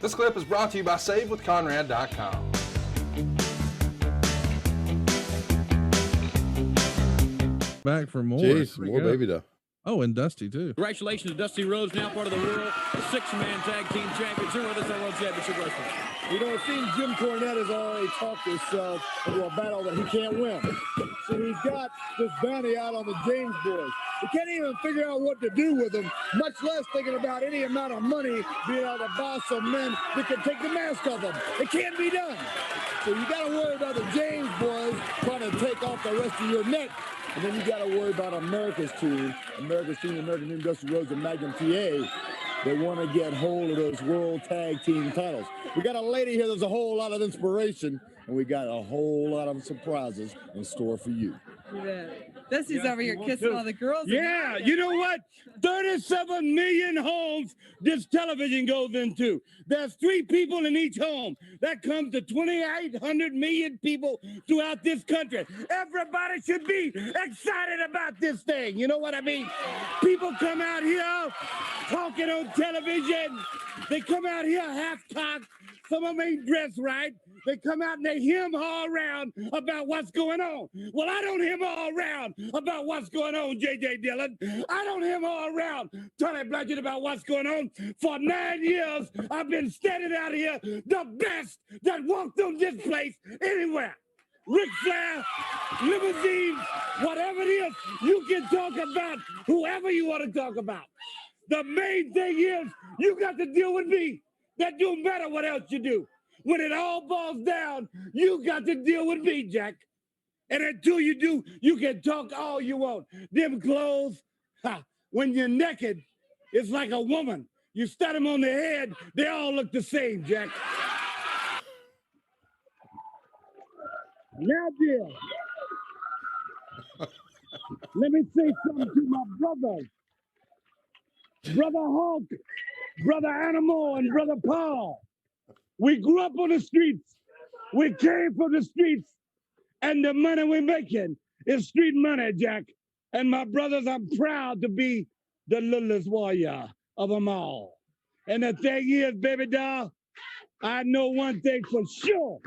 This clip is brought to you by SaveWithConrad.com. Back for more. Jeez, more baby doll. Oh, and Dusty, too. Congratulations to Dusty Rhodes, now part of the world, the six-man tag team champions. Here with us on World Championship Wrestling. You know, it seems Jim Cornette has already talked himself into a battle that he can't win. So he's got this bounty out on the James boys. He can't even figure out what to do with them, much less thinking about any amount of money being able to buy some men that can take the mask off them. It can't be done. So you got to worry about the James boys trying to take off the rest of your neck. And then you got to worry about America's team, American team, Dusty Rhodes and Magnum TA. They want to get hold of those World Tag Team titles. We got a lady here that's a whole lot of inspiration, and we got a whole lot of surprises in store for you. Yeah. Dusty's over here kissing all the girls. Yeah, you know what? 37 million homes this television goes into. There's 3 people in each home. That comes to 2,800 million people throughout this country. Everybody should be excited about this thing. You know what I mean? People come out here talking on television. They come out here half-cocked. Some of them ain't dressed right. They come out and they hem-haw around about what's going on. Well, I don't hem-haw around about what's going on, J.J. Dillon. I don't hem-haw around, Tony Blanchard, about what's going on. For 9 years, I've been standing out here, the best that walked on this place anywhere. Ric Flair, limousines, whatever it is, you can talk about whoever you want to talk about. The main thing is you got to deal with me. That don't matter what else you do. When it all boils down, you got to deal with me, Jack. And until you do, you can talk all you want. Them clothes, when you're naked, it's like a woman. You stat them on the head, they all look the same, Jack. Now, dear, let me say something to my brothers. Brother Hulk, Brother Animal, and Brother Paul. We grew up on the streets. We came from the streets. And the money we're making is street money, Jack. And my brothers, I'm proud to be the littlest warrior of them all. And the thing is, baby doll, I know one thing for sure,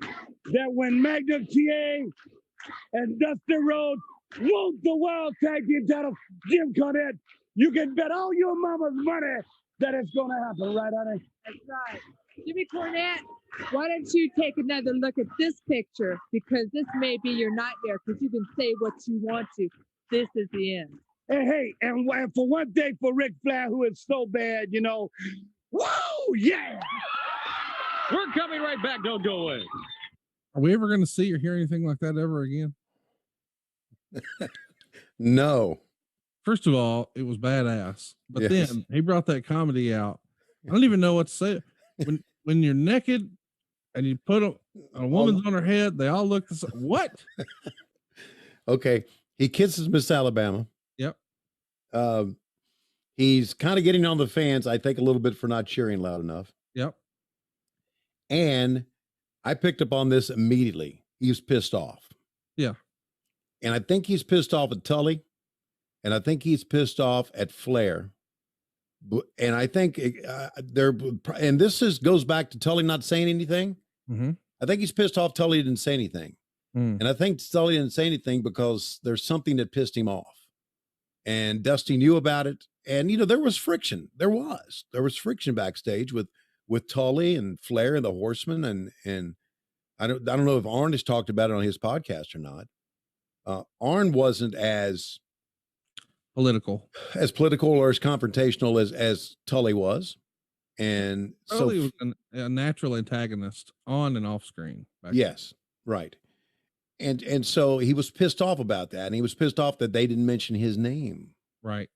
that when Magnum TA and Dusty Rhodes want the World Tag Team title, Jim Cornette, you can bet all your mama's money that it's going to happen, right, honey? That's right. Jimmy Cornette, why don't you take another look at this picture? Because this may be your nightmare, because you can say what you want to. This is the end. Hey, and for one thing for Ric Flair, who is so bad, you know, whoa, yeah! We're coming right back. Don't go away. Are we ever going to see or hear anything like that ever again? No. First of all, it was badass. But Yes. then he brought that comedy out. I don't even know what to say. When you're naked and you put a woman's on her head, they all look the same. What? Okay. He kisses Miss Alabama. Yep. He's kind of getting on the fans, I think, a little bit for not cheering loud enough. Yep. And I picked up on this immediately. He was pissed off. Yeah. And I think he's pissed off at Tully. And I think he's pissed off at Flair. And I think and this goes back to Tully not saying anything. Mm-hmm. I think he's pissed off Tully didn't say anything. Mm. And I think Tully didn't say anything because there's something that pissed him off. And Dusty knew about it. And, you know, there was friction. There was friction backstage with Tully and Flair and the Horsemen. And I don't know if Arn has talked about it on his podcast or not. Arn wasn't as political or as confrontational as Tully was. And Tully was a natural antagonist on and off screen. Yes, right. And so he was pissed off about that. And he was pissed off that they didn't mention his name. Right.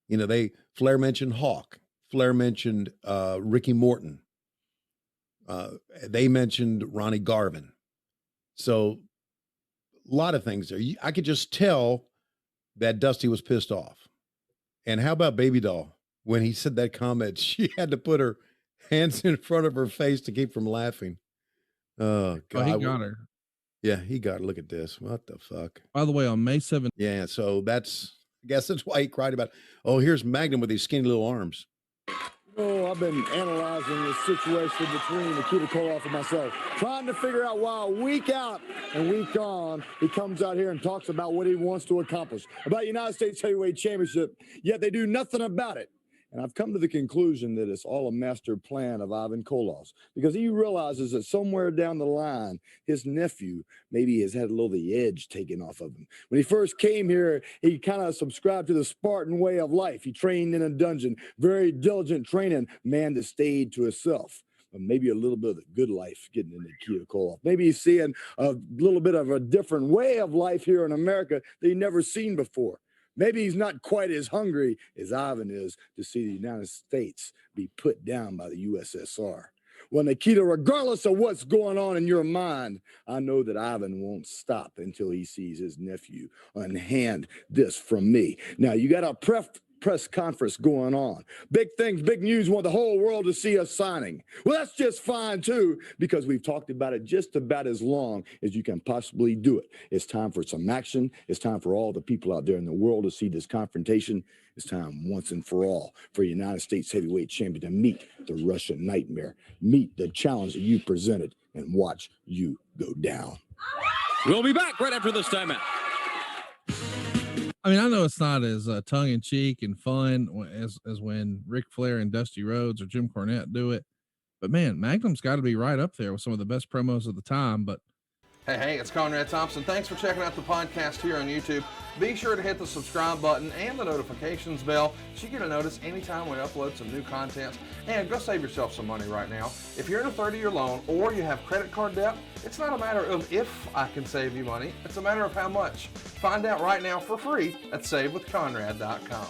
You know, Flair mentioned Hawk. Flair mentioned Ricky Morton. They mentioned Ronnie Garvin. So a lot of things there. I could just tell that Dusty was pissed off. And how about Baby Doll? When he said that comment, she had to put her hands in front of her face to keep from laughing. Oh, God. Oh, he got her. Yeah, he got her. Look at this. What the fuck? By the way, on May 7th. Yeah, so I guess that's why he cried about, oh, here's Magnum with these skinny little arms. Oh, I've been analyzing this situation between Nikita Koloff and myself, trying to figure out why week out and week on, he comes out here and talks about what he wants to accomplish, about United States Heavyweight Championship, yet they do nothing about it. And I've come to the conclusion that it's all a master plan of Ivan Koloff's, because he realizes that somewhere down the line, his nephew maybe has had a little of the edge taken off of him. When he first came here, he kind of subscribed to the Spartan way of life. He trained in a dungeon, very diligent training, man that stayed to himself. But maybe a little bit of the good life getting into Nikita Koloff. Maybe he's seeing a little bit of a different way of life here in America that he never seen before. Maybe he's not quite as hungry as Ivan is to see the United States be put down by the USSR. Well, Nikita, regardless of what's going on in your mind, I know that Ivan won't stop until he sees his nephew unhand this from me. Now, you got a press conference going on. Big things, big news, want the whole world to see us signing. Well, that's just fine too, because we've talked about it just about as long as you can possibly do it. It's time for some action. It's time for all the people out there in the world to see this confrontation. It's time once and for all for United States Heavyweight Champion to meet the Russian Nightmare, meet the challenge that you presented, and watch you go down. We'll be back right after this timeout. I mean, I know it's not as tongue-in-cheek and fun as when Ric Flair and Dusty Rhodes or Jim Cornette do it, but man, Magnum's got to be right up there with some of the best promos of the time. But Hey, it's Conrad Thompson. Thanks for checking out the podcast here on YouTube. Be sure to hit the subscribe button and the notifications bell so you get a notice anytime we upload some new content. And go save yourself some money right now. If you're in a 30-year loan or you have credit card debt, it's not a matter of if I can save you money. It's a matter of how much. Find out right now for free at SaveWithConrad.com.